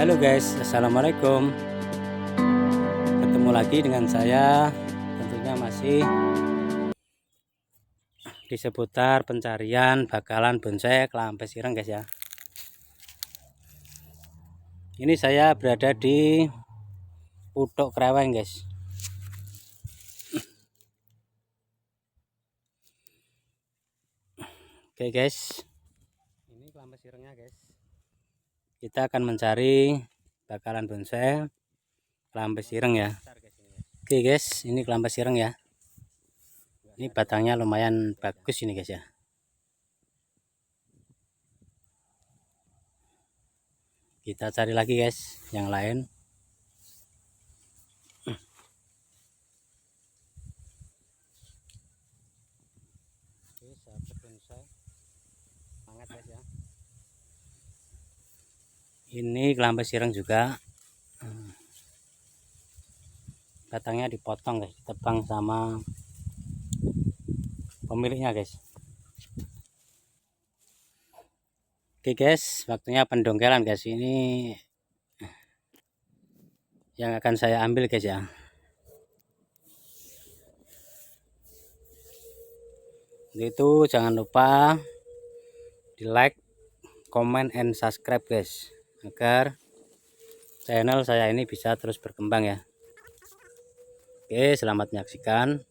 Halo guys, assalamualaikum. Ketemu lagi dengan saya, tentunya masih di seputar pencarian bakalan bonsai kelampes ireng guys ya. Ini saya berada di Putok Kreweng guys. Oke guys, ini kelampes irengnya guys. Kita akan mencari bakalan bonsai kelampes ireng ya. Oke guys, ini kelampes ireng ya. Ini batangnya lumayan bagus ini guys ya. Kita cari lagi guys yang lain. Oke, sahabat bonsai, semangat guys ya. Ini kelampes ireng juga. Batangnya dipotong guys, ditebang sama pemiliknya guys. Oke guys, waktunya pendongkelan guys. Ini yang akan saya ambil guys ya. Itu jangan lupa di like, comment, and subscribe guys, agar channel saya ini bisa terus berkembang ya. Oke, selamat menyaksikan.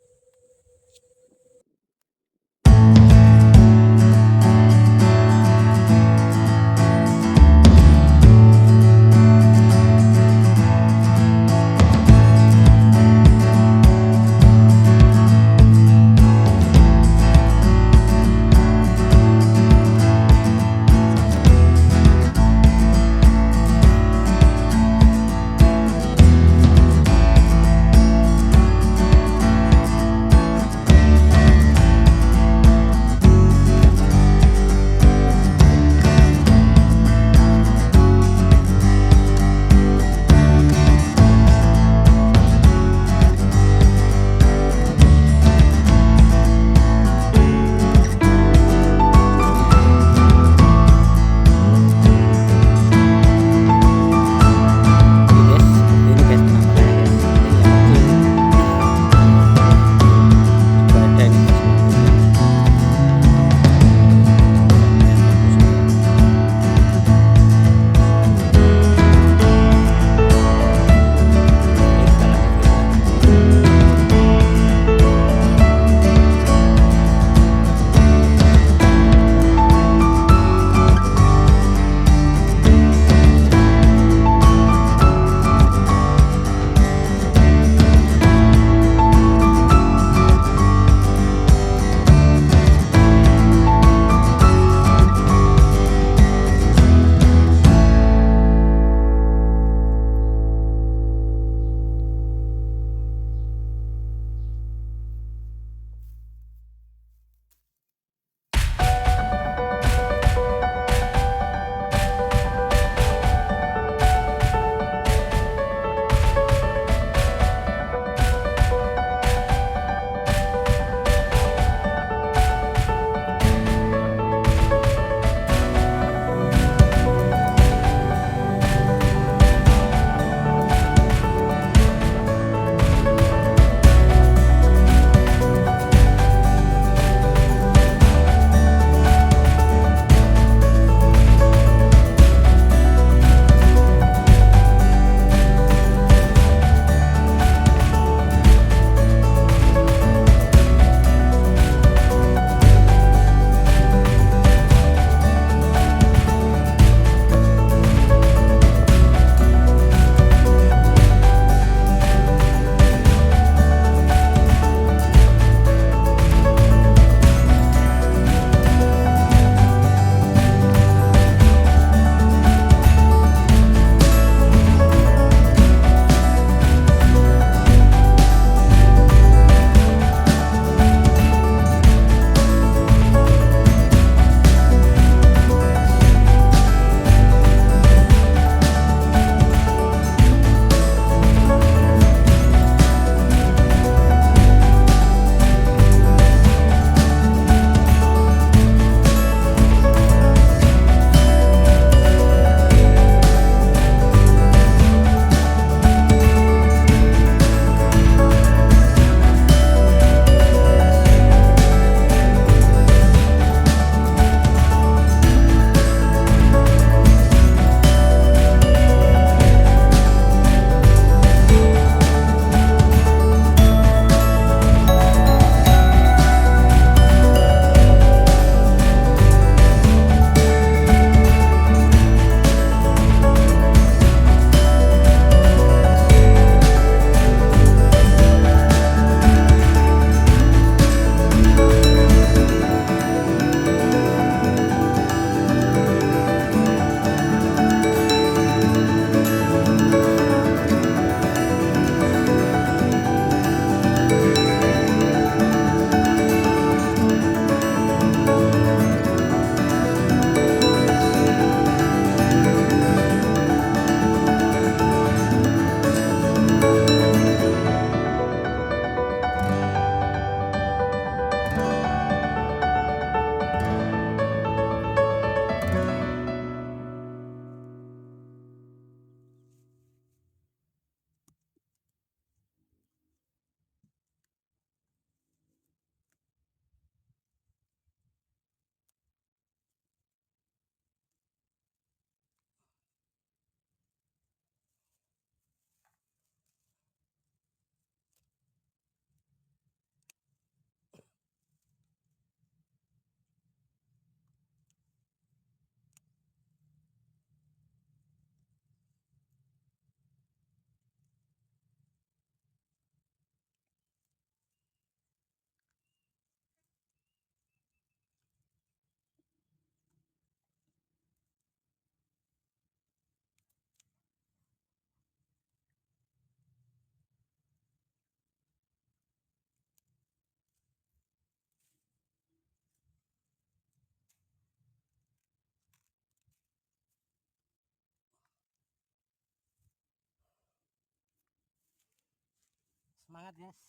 Semangat guys,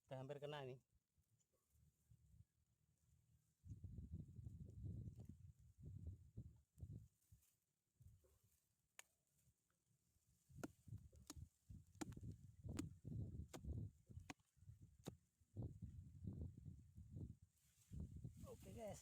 udah hampir kena nih. Oke guys,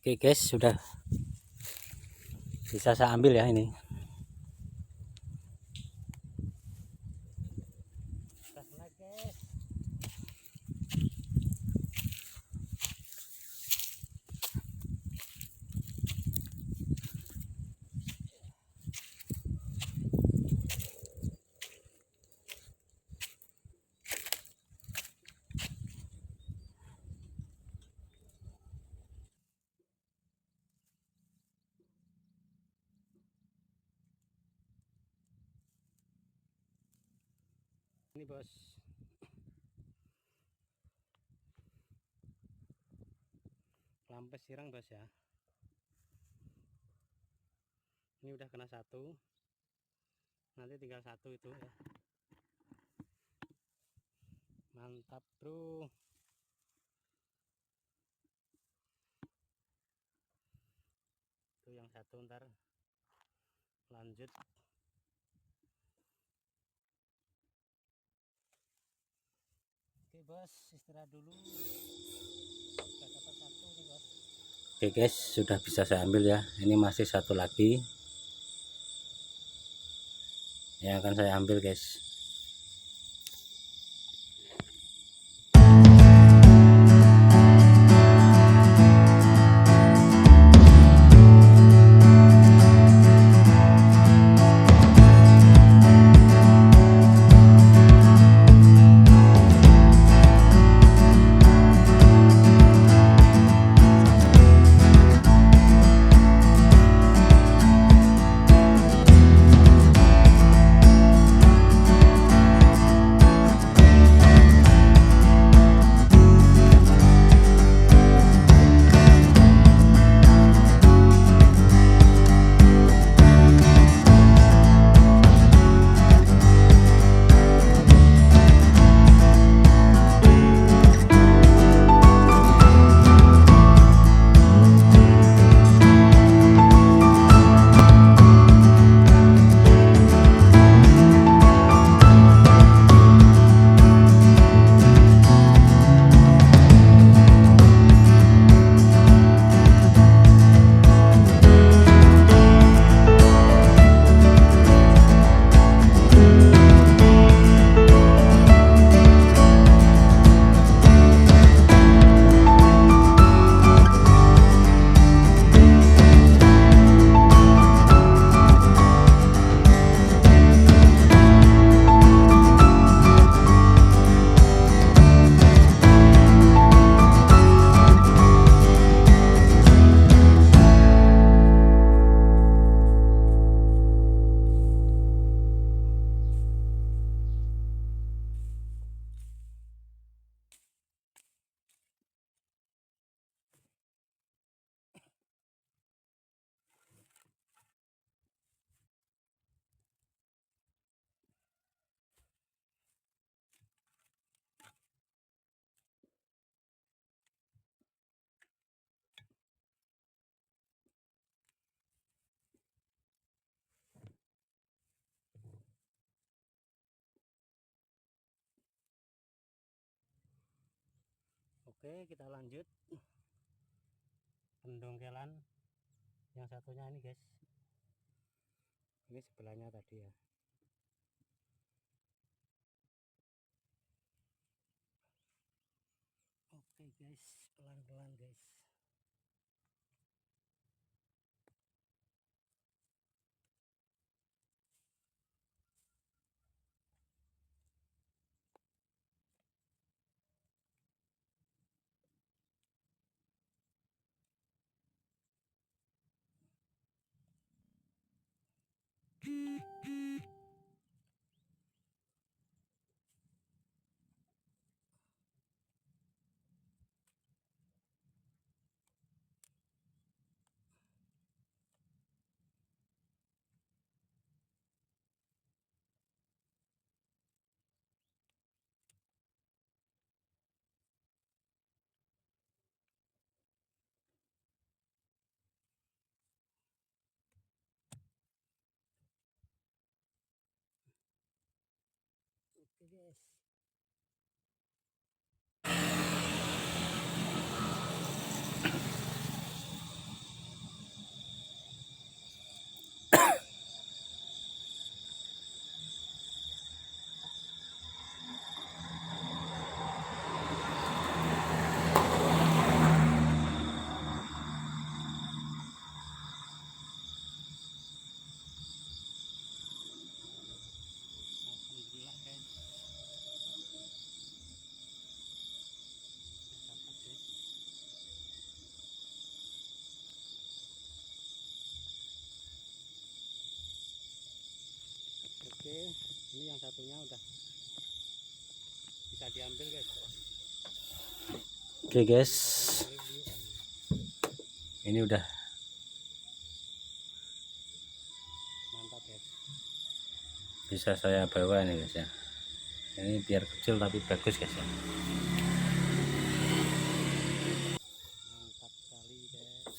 oke guys, sudah bisa saya ambil ya ini. Ini bos, lampes sirang bos ya. Ini udah kena satu, nanti tinggal satu itu ya. Mantap bro. Itu yang satu, ntar lanjut. Oke bos, istirahat dulu. Sudah dapat satu nih bos. Oke guys, sudah bisa saya ambil ya. Ini masih satu lagi yang akan saya ambil guys. Oke, kita lanjut pendongkelan yang satunya ini guys. Ini sebelahnya tadi ya. guys, pelan-pelan guys. Oke guys. Alhamdulillah guys, dapat guys. Oke, ini yang satunya udah bisa diambil guys. Oke guys, ini udah mantap guys. Bisa saya bawa ini guys ya. Ini biar kecil tapi bagus guys ya. Mantap sekali guys.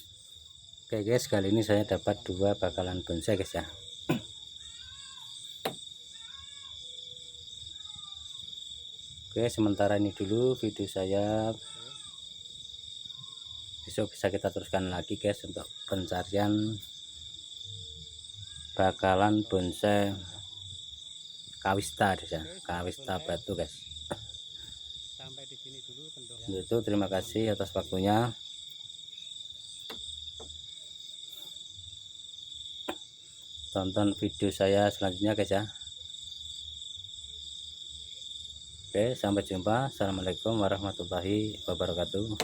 Oke guys, kali ini saya dapat 2 bakalan bonsai guys ya. Oke, sementara ini dulu video saya. Besok bisa kita teruskan lagi guys untuk pencarian bakalan bonsai kawista guys ya, kawista batu guys. Sampai di sini dulu pendongan. Itu terima kasih atas waktunya. Tonton video saya selanjutnya guys ya. Oke, sampai jumpa. Assalamualaikum warahmatullahi wabarakatuh.